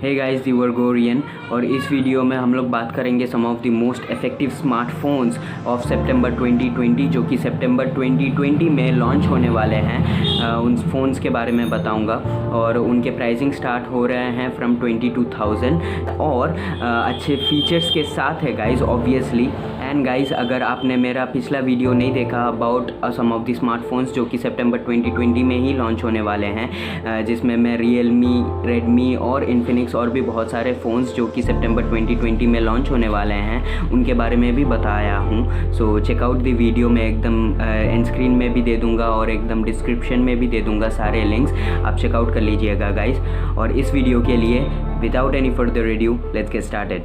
Hey guys, दी वर्गोरियन। और इस video में हम लोग बात करेंगे some of the most effective smartphones of September 2020 जो कि सितंबर 2020 में लॉन्च होने वाले हैं। उन फ़ोन्स के बारे में बताऊंगा और उनके प्राइसिंग स्टार्ट हो रहे हैं फ्रॉम 22,000 और अच्छे फीचर्स के साथ है गाइस ऑब्वियसली। एंड गाइस, अगर आपने मेरा पिछला वीडियो नहीं देखा about some of the smartphones जो कि सितंबर 2020 में ही लॉन्च होने वाले हैं, जिसमें मैं रियलमी, रेडमी और इन्फिनिक्स और भी बहुत सारे फ़ोन्स जो कि सितंबर 2020 में लॉन्च होने वाले हैं उनके बारे में भी बताया हूँ। सो चेकआउट द वीडियो। मैं एकदम एंड स्क्रीन में भी दे दूँगा और एकदम डिस्क्रिप्शन में भी दे दूँगा सारे लिंक्स, आप चेकआउट कर लीजिएगा गाइस। और इस वीडियो के लिए without any further edu let's get started.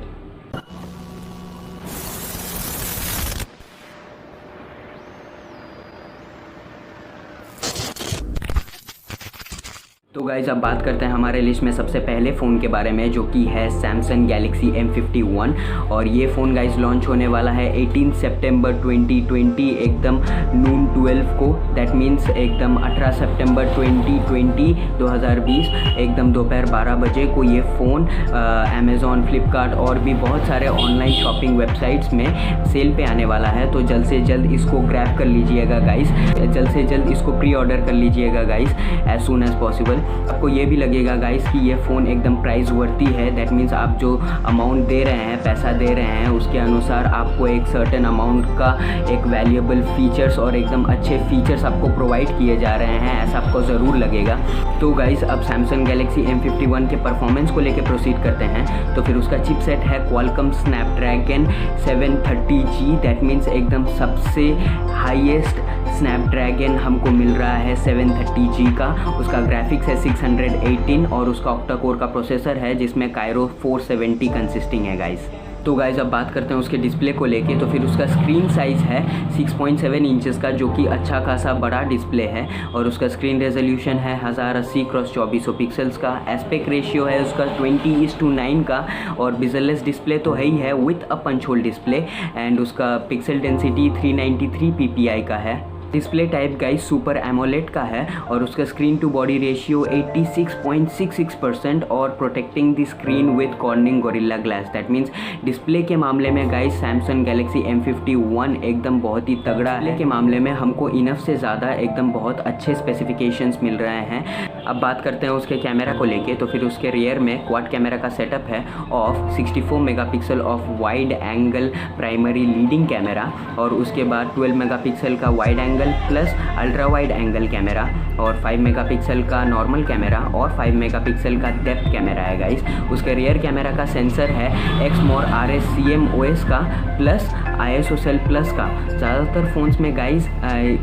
तो गाइज़, अब बात करते हैं हमारे लिस्ट में सबसे पहले फ़ोन के बारे में जो कि है सैमसंग गैलेक्सी M51। और ये फ़ोन गाइज़ लॉन्च होने वाला है 18 सितंबर 2020 एकदम नून 12 को। दैट मीन्स एकदम 18 सितंबर 2020 एकदम दोपहर 12 बजे को ये फ़ोन अमेज़ॉन, फ्लिपकार्ट और भी बहुत सारे ऑनलाइन शॉपिंग वेबसाइट्स में सेल पे आने वाला है। तो जल्द से जल्द इसको ग्रैब कर लीजिएगा गाइज़, जल्द से जल्द इसको प्री ऑर्डर कर लीजिएगा guys as soon as possible. आपको ये भी लगेगा गाइस कि ये फ़ोन एकदम प्राइस वर्ती है। दैट मीन्स आप जो अमाउंट दे रहे हैं, पैसा दे रहे हैं, उसके अनुसार आपको एक सर्टेन अमाउंट का एक वैल्यूएबल फीचर्स और एकदम अच्छे फीचर्स आपको प्रोवाइड किए जा रहे हैं, ऐसा आपको ज़रूर लगेगा। तो गाइस, अब सैमसंग गैलेक्सी M51 के परफॉर्मेंस को लेकर प्रोसीड करते हैं। तो फिर उसका चिपसेट है Qualcomm Snapdragon 730G। That means एकदम सबसे हाईएस्ट स्नैपड्रैगन हमको मिल रहा है 730G का। उसका ग्राफिक्स है 618 और उसका ऑक्टा कोर का प्रोसेसर है जिसमें कायरो 470 कंसिस्टिंग है गाइस। तो गाइस, अब बात करते हैं उसके डिस्प्ले को लेके। तो फिर उसका स्क्रीन साइज़ है 6.7 इंचेस का जो कि अच्छा खासा बड़ा डिस्प्ले है। और उसका स्क्रीन रेजोल्यूशन है 1080x2400 पिक्सल्स का। एस्पेक्ट रेशियो है उसका 20:9 का। और बिजरलेस डिस्प्ले तो है ही है with a punch hole display. And उसका पिक्सल डेंसिटी 393 ppi का है। Display type guys super AMOLED का है और उसका स्क्रीन टू बॉडी रेशियो 86.66% और protecting the screen with cornering gorilla glass. That means display के मामले में गाइस सैमसंग गैलेक्सी M51 एकदम बहुत ही तगड़ा है। के मामले में हमको इनफ से ज़्यादा एकदम बहुत अच्छे स्पेसिफिकेशंस मिल रहे हैं। अब बात करते हैं उसके कैमरा को लेके। तो फिर उसके रियर में क्वाड कैमरा का सेटअप है of 64 megapixel of wide angle primary leading camera. और उसके बाद 12 मेगापिक्सल का wide angle plus ultra wide angle camera और 5 मेगापिक्सल का नॉर्मल कैमरा और 5 मेगापिक्सल का डेप्थ कैमरा है गाइस। उसके रियर कैमरा का सेंसर है एक्समोर RS CMOS का प्लस ISO सेल प्लस का। ज़्यादातर फ़ोन्स में गाइस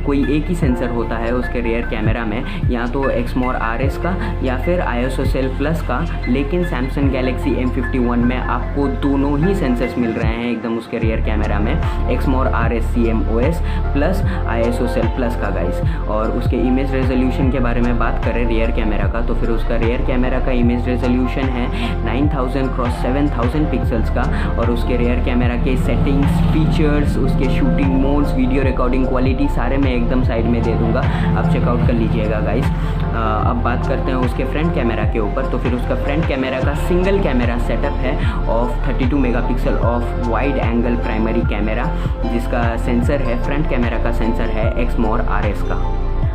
कोई एक ही सेंसर होता है उसके रियर कैमरा में, या तो एक्समोर RS का या फिर ISO सेल प्लस का। लेकिन सैमसंग गैलेक्सी M51 में आपको दोनों ही सेंसर्स मिल रहे हैं एकदम उसके रियर कैमरा में, Exmor RS CMOS plus ISO cell plus का गाइस। और उसके इमेज रेजोल्यूशन के बारे में बात करें रियर कैमरा का, तो फिर उसका रियर कैमरा का इमेज रेजोल्यूशन है 9000x7000 पिक्सल्स का। और उसके रियर कैमरा के सेटिंग्स, फीचर्स, उसके shooting modes, video recording quality सारे मैं एकदम साइड में दे दूंगा, आप चेकआउट कर लीजिएगा गाइस। अब बात करते हैं उसके फ्रंट कैमरा के ऊपर। तो फिर उसका फ्रंट कैमरा का सिंगल कैमरा सेटअप है of 32 megapixel of wide angle primary camera, जिसका सेंसर है, फ्रंट कैमरा का सेंसर है एक्समोर RS का।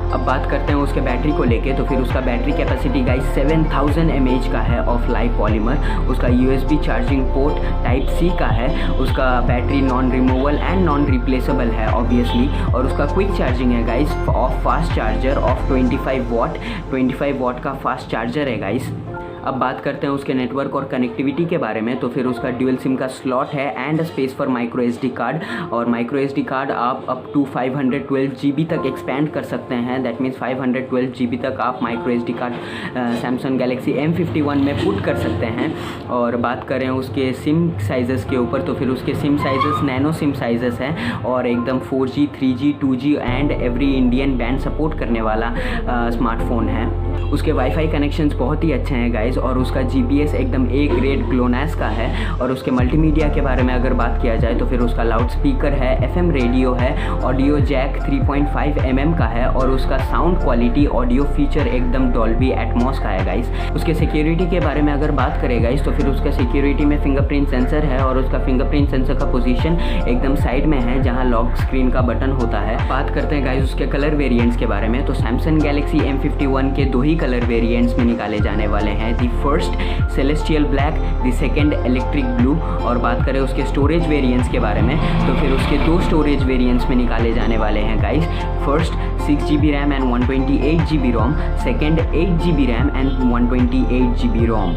अब बात करते हैं उसके बैटरी को लेके। तो फिर उसका बैटरी कैपेसिटी गाइस 7000 mAh का है ऑफ लाइव पॉलीमर। उसका USB charging port type C का है। उसका battery non removal and non replaceable है ऑब्वियसली। और उसका क्विक चार्जिंग है guys of fast charger of 25 वाट का फास्ट चार्जर है गाइस। अब बात करते हैं उसके नेटवर्क और कनेक्टिविटी के बारे में। तो फिर उसका ड्यूल सिम का स्लॉट है and space for micro SD card. और माइक्रो SD कार्ड आप अप टू 512 GB तक एक्सपेंड कर सकते हैं। दैट मीन्स 512 GB तक आप micro SD card Samsung Galaxy M51 में पुट कर सकते हैं। और बात करें उसके सिम साइज़ेस के ऊपर, तो फिर उसके SIM sizes nano SIM sizes हैं और एकदम 4G, 3G, 2G and every Indian band support करने वाला स्मार्टफोन है। उसके वाईफाई कनेक्शंस बहुत ही अच्छे हैं गाइस, और उसका जीपीएस एकदम ए ग्रेड ग्लोनास का है। और उसके मल्टीमीडिया के बारे में अगर बात किया जाए तो फिर उसका लाउड स्पीकर है, एफएम रेडियो है, ऑडियो जैक 3.5 mm का है, और उसका साउंड क्वालिटी ऑडियो फीचर एकदम डॉल्बी एटमॉस का है गाइस। उसके सिक्योरिटी के बारे में अगर बात करें गाइस तो फिर उसका सिक्योरिटी में फिंगरप्रिंट सेंसर है, और उसका फिंगरप्रिंट सेंसर का पोजीशन एकदम साइड में है जहां लॉक स्क्रीन का बटन होता है। बात करते हैं गाइस उसके कलर वेरिएंट्स के बारे में, तो सैमसंग गैलेक्सी M51 के 2 ही कलर वेरिएंट्स में निकाले जाने वाले हैं। The first celestial black, the second electric blue. और बात करें उसके स्टोरेज वेरिएंट्स के बारे में तो फिर उसके 2 स्टोरेज वेरिएंट्स में निकाले जाने वाले हैं guys. First 6GB RAM and 128GB ROM, second 8GB RAM and 128GB ROM.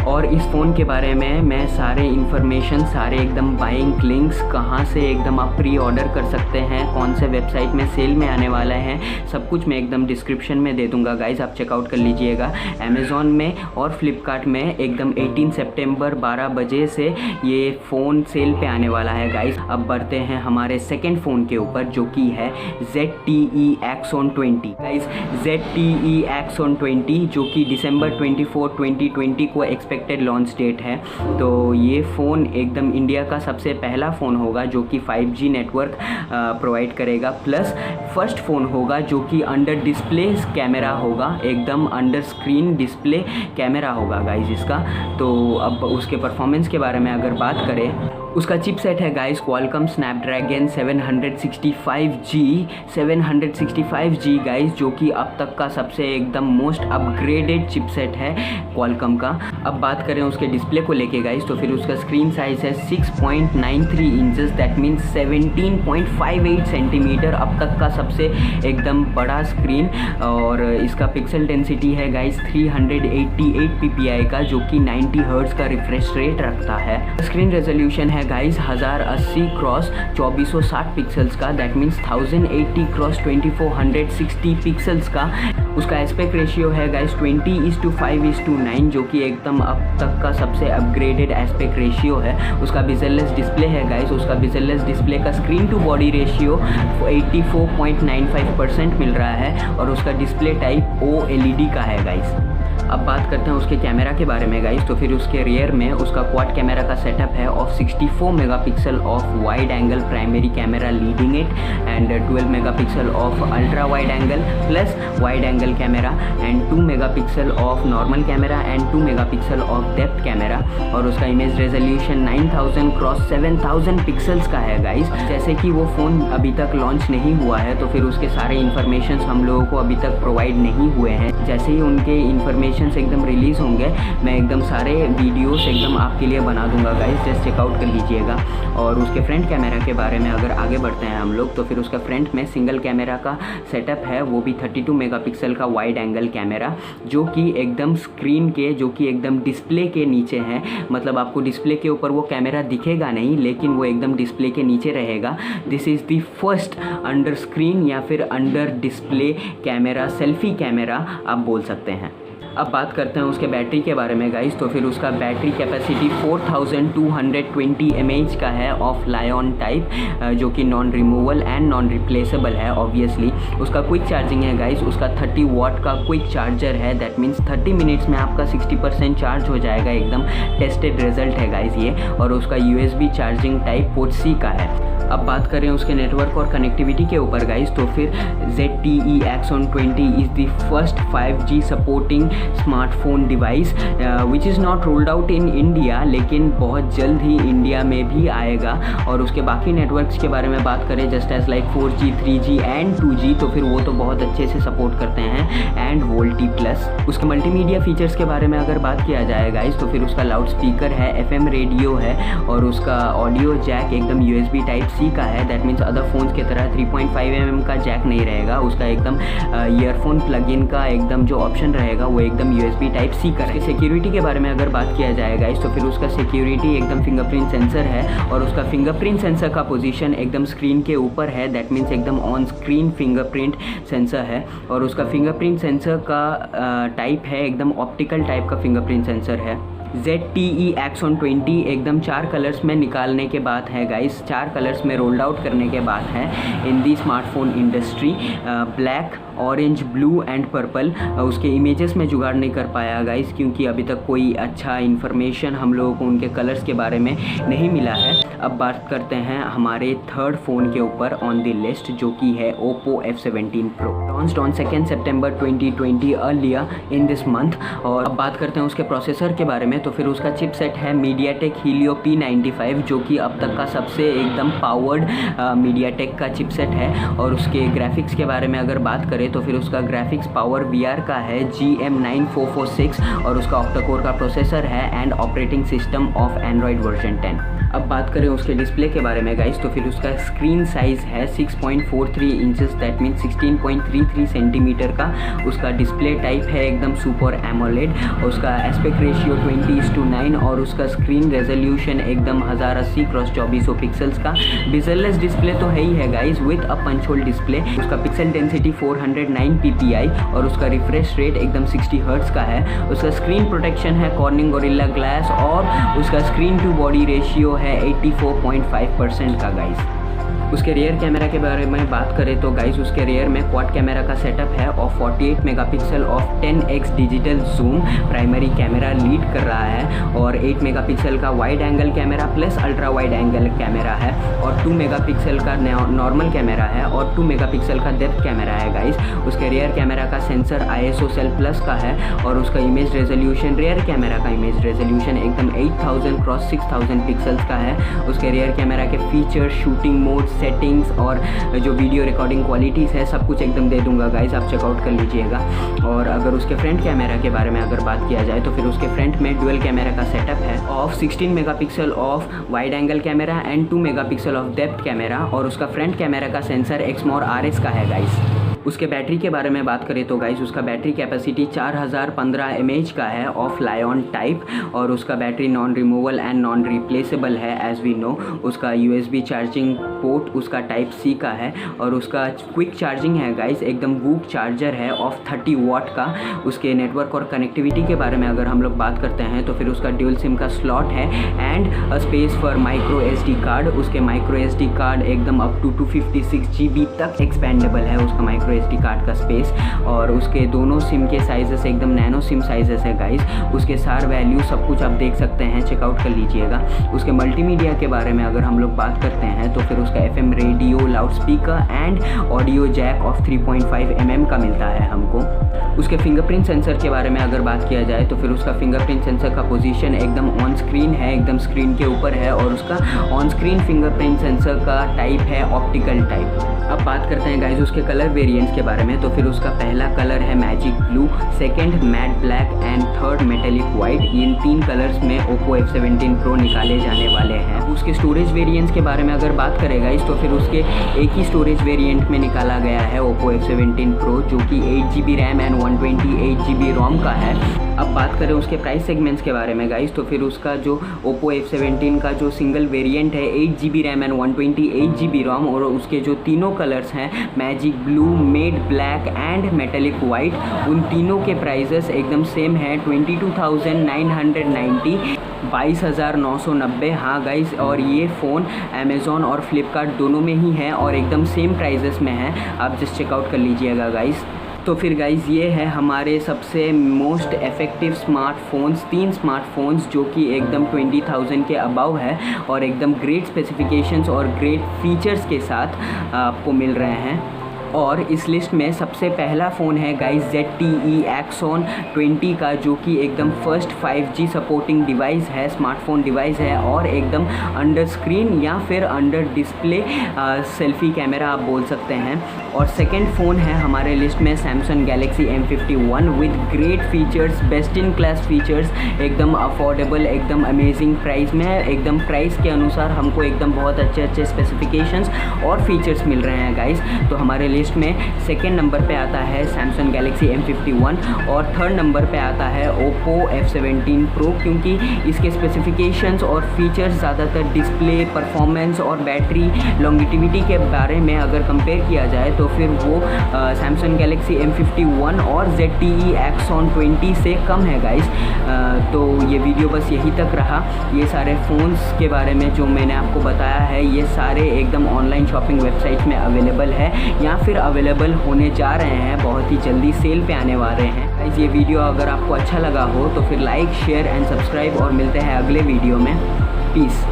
और इस फ़ोन के बारे में मैं सारे इन्फॉर्मेशन, सारे एकदम बाइंग लिंक्स, कहाँ से एकदम आप प्री ऑर्डर कर सकते हैं, कौन से वेबसाइट में सेल में आने वाला है, सब कुछ मैं एकदम डिस्क्रिप्शन में दे दूंगा गाइस, आप चेकआउट कर लीजिएगा। अमेज़ॉन में और फ्लिपकार्ट में एकदम 18 सितंबर 12 बजे से ये फ़ोन सेल पे आने वाला है गाइस। अब बढ़ते हैं हमारे सेकेंड फ़ोन के ऊपर जो कि है ZTE Axon 20 guys. ZTE Axon 20 जो कि दिसंबर 24, 2020 को एक्सपेक्टेड लॉन्च डेट है। तो ये फ़ोन एकदम इंडिया का सबसे पहला फ़ोन होगा जो कि 5G नेटवर्क प्रोवाइड करेगा, प्लस फर्स्ट फ़ोन होगा जो कि अंडर डिस्प्ले कैमरा होगा, एकदम अंडर स्क्रीन डिस्प्ले कैमरा होगा गाइस इसका। तो अब उसके परफॉर्मेंस के बारे में अगर बात करें, उसका चिपसेट है guys Qualcomm Snapdragon 765G guys, जो कि अब तक का सबसे एकदम मोस्ट अपग्रेडेड चिपसेट है क्वालकॉम का। अब बात करें उसके डिस्प्ले को लेके गाइस तो फिर उसका स्क्रीन साइज है 6.93 इंचेस, दैट मीन्स 17.58 सेंटीमीटर, अब तक का सबसे एकदम बड़ा स्क्रीन। और इसका पिक्सल डेंसिटी है गाइस 388 ppi का, जो कि 90 हर्ट्ज का रिफ्रेश रेट रखता है। स्क्रीन रेजोल्यूशन है गाइस 1080x2460 पिक्सल्स का, दैट मीन्स 1080x2460 पिक्सल्स का। उसका एस्पेक्ट रेशियो है गाइस 20:5:9, जो कि एकदम अब तक का सबसे अपग्रेडेड एस्पेक्ट रेशियो है। उसका बेजललेस डिस्प्ले है गाइस, उसका बेजललेस डिस्प्ले का स्क्रीन टू बॉडी रेशियो 84.95% मिल रहा है, और उसका डिस्प्ले टाइप OLED का है गाइस। अब बात करते हैं उसके कैमरा के बारे में गाइस, तो फिर उसके रियर में उसका क्वाड कैमरा का सेटअप है of 64 megapixel of wide angle primary camera leading it, and 12 megapixel of ultra wide angle plus wide angle camera, and 2 megapixel of normal camera and 2 megapixel of depth camera. और उसका image resolution 9000x7000 pixels का है guys. जैसे कि वो phone अभी तक launch नहीं हुआ है तो फिर उसके सारे इन्फॉर्मेशन हम लोगों को अभी तक प्रोवाइड नहीं हुए हैं। जैसे ही उनके इन्फॉर्मेशन एकदम रिलीज़ होंगे मैं एकदम सारे वीडियोस एकदम आपके लिए बना दूंगा गाइस, जस्ट चेकआउट कर लीजिएगा। और उसके फ्रंट कैमरा के बारे में अगर आगे बढ़ते हैं हम लोग तो फिर उसका फ्रंट में सिंगल कैमरा का सेटअप है, वो भी 32 मेगापिक्सल का वाइड एंगल कैमरा, जो कि एकदम स्क्रीन के, जो कि एकदम डिस्प्ले के नीचे है। मतलब आपको डिस्प्ले के ऊपर वो कैमरा दिखेगा नहीं, लेकिन वो एकदम डिस्प्ले के नीचे रहेगा। This is the first under screen या फिर under display camera, selfie camera आप बोल सकते हैं। अब बात करते हैं उसके बैटरी के बारे में गाइस, तो फिर उसका बैटरी कैपेसिटी 4220 mAh का है ऑफ लायन टाइप, जो कि non removal and non replaceable है ऑब्वियसली। उसका क्विक चार्जिंग है गाइस, उसका 30 वाट का क्विक चार्जर है, दैट मीन्स 30 मिनट्स में आपका 60% चार्ज हो जाएगा, एकदम टेस्टेड रिजल्ट है गाइस ये। और उसका USB charging type port C का है। अब बात करें उसके नेटवर्क और कनेक्टिविटी के ऊपर गाइस, तो फिर ZTE Axon 20 is the first 5G supporting smartphone device which is not rolled out in India, लेकिन बहुत जल्द ही इंडिया में भी आएगा। और उसके बाकी नेटवर्क्स के बारे में बात करें just as like 4G 3G and 2G, तो फिर वो तो बहुत अच्छे से सपोर्ट करते हैं, एंड VoLTE प्लस। उसके मल्टीमीडिया फीचर्स के बारे में अगर बात किया जाए गाइस, तो फिर उसका लाउड स्पीकर है, FM रेडियो है, और उसका ऑडियो जैक एकदम USB टाइप C का है, दैट मीन्स अदर फोन्स की तरह 3.5 mm का जैक नहीं रहेगा। उसका एकदम ईयरफोन प्लग इन का एकदम जो ऑप्शन रहेगा वो एकदम USB टाइप C का है। सिक्योरिटी के बारे में अगर बात किया जाए गाइस, तो फिर उसका सिक्योरिटी एकदम फिंगरप्रिंट सेंसर है, और उसका फिंगरप्रिंट सेंसर का पोजीशन एकदम स्क्रीन के ऊपर है, दैट मीन्स एकदम ऑन स्क्रीन फिंगरप्रिंट सेंसर है। और उसका फिंगरप्रिंट सेंसर का टाइप है एकदम ऑप्टिकल टाइप का फिंगरप्रिंट सेंसर है। ZTE Axon 20 एकदम 4 कलर्स में निकालने के बाद है गाइस, 4 कलर्स में रोल्ड आउट करने के बाद है in the smartphone industry. Black, orange, blue and purple. उसके इमेजेस में जुगाड़ नहीं कर पाया गाइस, क्योंकि अभी तक कोई अच्छा इन्फॉर्मेशन हम लोगों को उनके कलर्स के बारे में नहीं मिला है। अब बात करते हैं हमारे थर्ड फ़ोन के ऊपर ऑन द लिस्ट, जो कि है Oppo F17 Pro, launched on 2 September 2020 earlier in this month. और अब बात करते हैं उसके प्रोसेसर के बारे में, तो फिर उसका चिपसेट है MediaTek Helio P95, जो कि अब तक का सबसे एकदम पावर्ड MediaTek का चिपसेट है। और उसके ग्राफिक्स के बारे में अगर बात करें तो फिर उसका ग्राफिक्स पावर VR का है GM9446 और उसका ऑक्टा-कोर का प्रोसेसर है and operating system of Android version 10। अब बात करें उसके डिस्प्ले के बारे में गाइस, तो फिर उसका स्क्रीन साइज़ है 6.43 इंचेस, दैट मीन्स 16.33 सेंटीमीटर का। उसका डिस्प्ले टाइप है एकदम सुपर एमोलेड, उसका एस्पेक्ट रेशियो 20:9 और उसका स्क्रीन रेजोल्यूशन एकदम 1080x2400 पिक्सल्स का बेजललेस डिस्प्ले तो है ही है guys, with a punch hole display. उसका पिक्सल डेंसिटी 409 ppi और उसका रिफ्रेश रेट एकदम 60 हर्ट्ज का है। उसका स्क्रीन प्रोटेक्शन है कॉर्निंग गोरिल्ला ग्लास और उसका स्क्रीन टू बॉडी रेशियो है 84.5% का गाइस। उसके रियर कैमरा के बारे में बात करें तो गाइस, उसके रियर में क्वाड कैमरा का सेटअप है और 48 megapixel of 10x digital zoom primary camera lead कर रहा है, और 8 मेगापिक्सल का wide angle camera plus ultra wide angle camera है, और 2 मेगापिक्सल का नॉर्मल कैमरा है और 2 मेगापिक्सल का डेप्थ कैमरा है गाइस। उसके रियर कैमरा का सेंसर ISO सेल प्लस का है और उसका इमेज रेजोल्यूशन, रियर कैमरा का इमेज रेजोल्यूशन एकदम 8000x6000 पिक्सल्स का है। उसके रियर कैमरा के फीचर, शूटिंग मोड, सेटिंग्स और जो वीडियो रिकॉर्डिंग क्वालिटीज़ है सब कुछ एकदम दे दूंगा गाइस, आप चेकआउट कर लीजिएगा। और अगर उसके फ्रंट कैमरा के बारे में अगर बात किया जाए तो फिर उसके फ्रंट में डुअल कैमरा का सेटअप है of 16 megapixel of wide angle camera and 2 megapixel of depth camera, और उसका फ्रंट कैमरा का सेंसर एक्समोर RS का है गाइस। उसके बैटरी के बारे में बात करें तो गाइस, उसका बैटरी कैपेसिटी 4015 mAh का है ऑफ लायन टाइप, और उसका battery non removal and non replaceable है एज वी नो। उसका USB चार्जिंग पोर्ट उसका टाइप C का है, और उसका क्विक चार्जिंग है गाइस, एकदम वूक चार्जर है ऑफ 30 वाट का। उसके नेटवर्क और कनेक्टिविटी के बारे में अगर हम लोग बात करते हैं तो फिर उसका ड्यूल सिम का स्लॉट है and a space for micro SD card. उसके माइक्रो SD कार्ड एकदम अप टू 256 GB तक एक्सपेंडेबल है उसका माइक्रो SD कार्ड का स्पेस, और उसके दोनों सिम के साइजेस एकदम नैनो सिम साइजेस है गाइस। उसके सार वैल्यू सब कुछ आप देख सकते हैं, चेकआउट कर लीजिएगा। उसके मल्टीमीडिया के बारे में अगर हम लोग बात करते हैं तो फिर उसका FM radio, loud speaker and audio jack of 3.5 mm का मिलता है हमको। उसके फिंगरप्रिंट सेंसर के बारे में अगर बात किया जाए तो फिर उसका फिंगरप्रिंट सेंसर का पोजीशन एकदम ऑन स्क्रीन है, एकदम स्क्रीन के ऊपर है, और उसका ऑन स्क्रीन फिंगरप्रिंट सेंसर का टाइप है ऑप्टिकल टाइप। अब बात करते हैं गाइस उसके कलर वेरिएंट्स के बारे में, तो फिर उसका पहला कलर है magic blue, second matte black and third metallic white. In 3 colours में Oppo F17 Pro निकाले जाने वाले हैं। उसके स्टोरेज वेरिएंट्स के बारे में अगर बात करें गाइस तो फिर उसके एक ही स्टोरेज वेरिएंट में निकाला गया है Oppo F17 Pro, जो कि 8GB रैम एंड 128GB रोम का है। अब बात करें उसके प्राइस सेगमेंट्स के बारे में गाइस, तो फिर उसका जो Oppo F17 का जो सिंगल वेरिएंट है 8GB RAM and 128GB ROM, और उसके जो तीनों कलर्स हैं magic blue, met black and metallic white, उन तीनों के प्राइजेस एकदम सेम है 22,990, 22,990। हाँ गाइस, और ये फ़ोन अमेज़ॉन और फ्लिपकार्ट दोनों में ही है और एकदम सेम प्राइजेस में है, आप जस्ट चेकआउट कर लीजिएगा गाइस। तो फिर गाइज़ ये है हमारे सबसे मोस्ट इफ़ेक्टिव स्मार्टफोन्स, 3 स्मार्टफोन्स जो कि एकदम 20,000 के अबव है और एकदम ग्रेट स्पेसिफिकेशंस और ग्रेट फीचर्स के साथ आपको मिल रहे हैं। और इस लिस्ट में सबसे पहला फ़ोन है गाइस ZTE Axon 20 का, जो कि एकदम फर्स्ट 5G सपोर्टिंग डिवाइस है, स्मार्टफोन डिवाइस है, और एकदम अंडर स्क्रीन या फिर अंडर डिस्प्ले सेल्फी कैमरा आप बोल सकते हैं। और सेकंड फ़ोन है हमारे लिस्ट में Samsung Galaxy M51 with great features, best in class features, एकदम अफोर्डेबल, एकदम अमेजिंग प्राइस में है। एकदम प्राइस के अनुसार हमको एकदम बहुत अच्छे स्पेसिफिकेशंस और फीचर्स मिल रहे हैं गाइस। तो हमारे लिस्ट में सेकेंड नंबर पे आता है सैमसंग गैलेक्सी M51 और थर्ड नंबर पे आता है ओप्पो F17 Pro, क्योंकि इसके स्पेसिफिकेशंस और फीचर्स ज़्यादातर डिस्प्ले, परफॉर्मेंस और बैटरी लॉन्गिटिविटी के बारे में अगर कंपेयर किया जाए तो फिर वो सैमसंग गैलेक्सी M51 और ZTE Axon 20 से कम है गाइस। तो ये वीडियो बस यही तक रहा। ये सारे फ़ोन्स के बारे में जो मैंने आपको बताया है ये सारे एकदम ऑनलाइन शॉपिंग वेबसाइट में अवेलेबल है या फिर अवेलेबल होने जा रहे हैं, बहुत ही जल्दी सेल पे आने वाले हैं गाइस। ये वीडियो अगर आपको अच्छा लगा हो तो फिर लाइक, शेयर एंड सब्सक्राइब और मिलते हैं अगले वीडियो में। पीस।